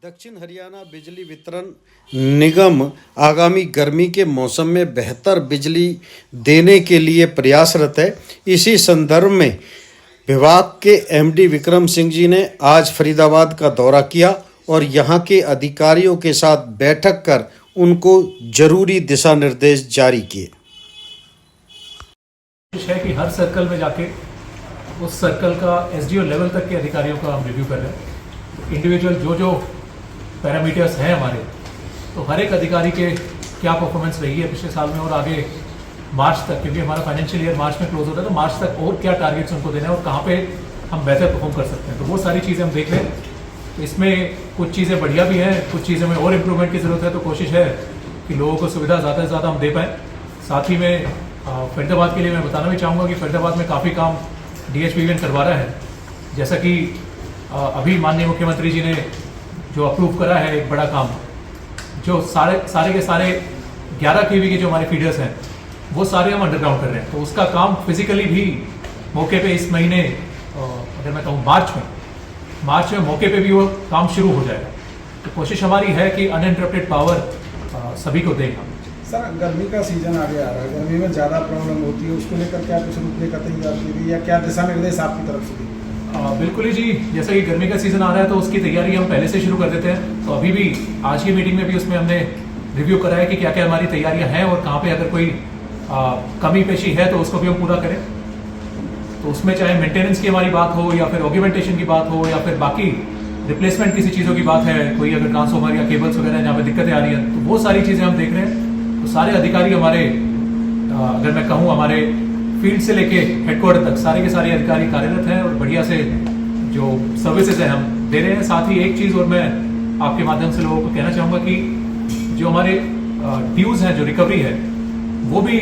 दक्षिण हरियाणा बिजली वितरण निगम आगामी गर्मी के मौसम में बेहतर बिजली देने के लिए प्रयासरत है। इसी संदर्भ में विभाग के एमडी विक्रम सिंह जी ने आज फरीदाबाद का दौरा किया और यहां के अधिकारियों के साथ बैठक कर उनको जरूरी दिशा निर्देश जारी किए। है कि हर सर्कल में जाके उस सर्कल का एसडीओ लेवल तक के अधिकारियों का हम रिव्यू कर रहे हैं। इंडिविजुअल जो पैरामीटर्स हैं हमारे, तो हर एक अधिकारी के क्या परफॉर्मेंस रही है पिछले साल में और आगे मार्च तक, क्योंकि हमारा फाइनेंशियल ईयर मार्च में क्लोज होता है, तो मार्च तक और क्या टारगेट्स उनको देना है और कहाँ पे हम बेहतर परफॉर्म कर सकते हैं। तो वो सारी चीज़ें हम देख रहे हैं। तो इसमें कुछ चीज़ें बढ़िया भी हैं, कुछ चीज़ें में और इम्प्रूवमेंट की ज़रूरत है। तो कोशिश है कि लोगों को सुविधा ज़्यादा से ज़्यादा हम दे पाएँ। साथ ही में फरीदाबाद के लिए मैं बताना भी चाहूँगा कि फरीदाबाद में काफ़ी काम DHPVN करवा रहा है। जैसा कि अभी माननीय मुख्यमंत्री जी ने जो अप्रूव करा है एक बड़ा काम, जो सारे के सारे 11 kV के जो हमारे फीडर्स हैं वो सारे हम अंडरग्राउंड कर रहे हैं। तो उसका काम फिजिकली भी मौके पे इस महीने, अगर मैं कहूँ मार्च में मौके पे भी वो काम शुरू हो जाएगा। तो कोशिश हमारी है कि अनइंटरप्टेड पावर सभी को दें। सर, गर्मी का सीजन आगे आ रहा है, गर्मी में ज़्यादा प्रॉब्लम होती है, उसको लेकर क्या कुछ रुकने का तैयार की या क्या दिशा निर्देश आपकी तरफ से? बिल्कुल ही जी, जैसा कि गर्मी का सीज़न आ रहा है तो उसकी तैयारी हम पहले से शुरू कर देते हैं। तो अभी भी आज की मीटिंग में भी उसमें हमने रिव्यू करा है कि क्या क्या हमारी तैयारियां हैं और कहाँ पे अगर कोई कमी पेशी है तो उसको भी हम पूरा करें। तो उसमें चाहे मेंटेनेंस की हमारी बात हो या फिर ऑग्यूमेंटेशन की बात हो या फिर बाकी रिप्लेसमेंट किसी चीज़ों की बात है, कोई अगर ट्रांसफॉर्मर या केबल्स वगैरह जहाँ पे दिक्कतें आ रही हैं, तो वो सारी चीज़ें हम देख रहे हैं। तो सारे अधिकारी हमारे, अगर मैं कहूँ हमारे फील्ड से लेके हेडक्वार्टर तक सारे के सारे अधिकारी कार्यरत हैं और बढ़िया से जो सर्विसेज हैं हम दे रहे हैं। साथ ही एक चीज़ और मैं आपके माध्यम से लोगों को कहना चाहूँगा कि जो हमारे ड्यूज़ हैं, जो रिकवरी है, वो भी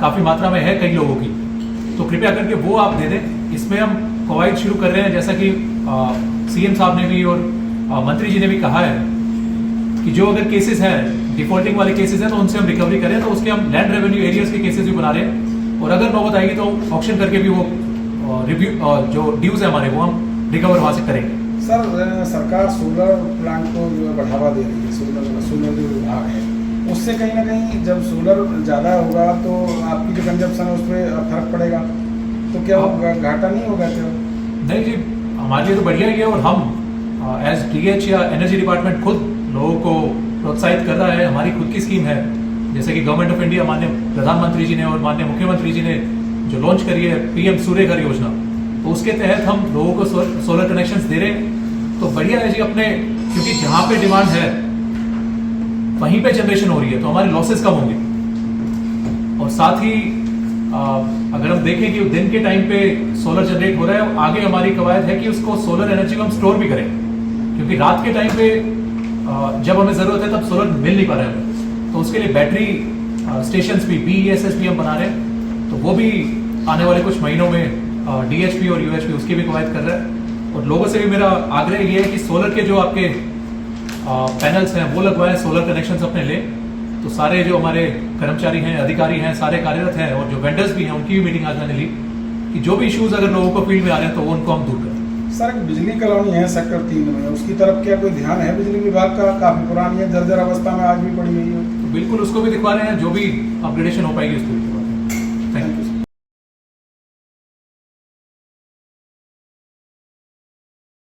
काफ़ी मात्रा में है कई लोगों की, तो कृपया करके वो आप दे दें। इसमें हम कवायद शुरू कर रहे हैं, जैसा कि CM साहब ने भी और मंत्री जी ने भी कहा है कि जो अगर केसेस हैं, डिफॉल्टिंग वाले केसेस हैं, तो उनसे हम रिकवरी करें। तो उसके हम लैंड रेवेन्यू एरियाज के केसेस भी बना रहे हैं और अगर नौबत आएगी तो ऑक्शन करके भी वो रिव्यू जो ड्यूज है हमारे वो हम रिकवर वहाँ से करेंगे। सर, सरकार सोलर प्लांट को जो है बढ़ावा दे रही है, सोलर जो विभाग है उससे कहीं ना कहीं जब सोलर ज़्यादा होगा तो आपकी जो कंजप्शन है उस पर फर्क पड़ेगा, तो क्या वो घाटा नहीं होगा? क्या नहीं जी, हमारे लिए तो बढ़िया ही है और हम एज DH या एनर्जी डिपार्टमेंट खुद लोगों को प्रोत्साहित कर रहा है। हमारी खुद की स्कीम है, जैसे कि गवर्नमेंट ऑफ इंडिया माननीय प्रधानमंत्री जी ने और माननीय मुख्यमंत्री जी ने जो लॉन्च करी है PM सूर्य घर योजना, तो उसके तहत हम लोगों को सोलर कनेक्शंस दे रहे हैं। तो बढ़िया है जी अपने, क्योंकि जहाँ पे डिमांड है वहीं पे जनरेशन हो रही है तो हमारे लॉसेस कम होंगे। और साथ ही अगर हम देखें कि दिन के टाइम पे सोलर जनरेट हो रहा है, आगे हमारी कवायद है कि उसको सोलर एनर्जी को हम स्टोर भी करें, क्योंकि रात के टाइम पे जब हमें ज़रूरत है तब सोलर मिल नहीं पा रहा है। तो उसके लिए बैटरी स्टेशंस भी BESS भी हम बना रहे हैं। तो वो भी आने वाले कुछ महीनों में DHP और UHP उसकी भी कवायद कर रहा है। और लोगों से भी मेरा आग्रह ये है कि सोलर के जो आपके पैनल्स हैं वो लगवाएं, सोलर कनेक्शंस अपने लें। तो सारे जो हमारे कर्मचारी हैं, अधिकारी हैं, सारे कार्यरत हैं और जो वेंडर्स भी हैं उनकी भी मीटिंग आज मैंने ली कि जो भी इश्यूज अगर लोगों को फील्ड में आ रहे हैं तो वो उनको हम दूर करें। सर, बिजली कॉलोनी है सेक्टर 3 में, उसकी तरफ क्या कोई ध्यान है बिजली विभाग का? काफी पुरानी है, जर्जर अवस्था में आज भी पड़ी हुई है। तो बिल्कुल उसको भी दिखवा रहे हैं, जो भी अपग्रेडेशन हो पाएगी उसको।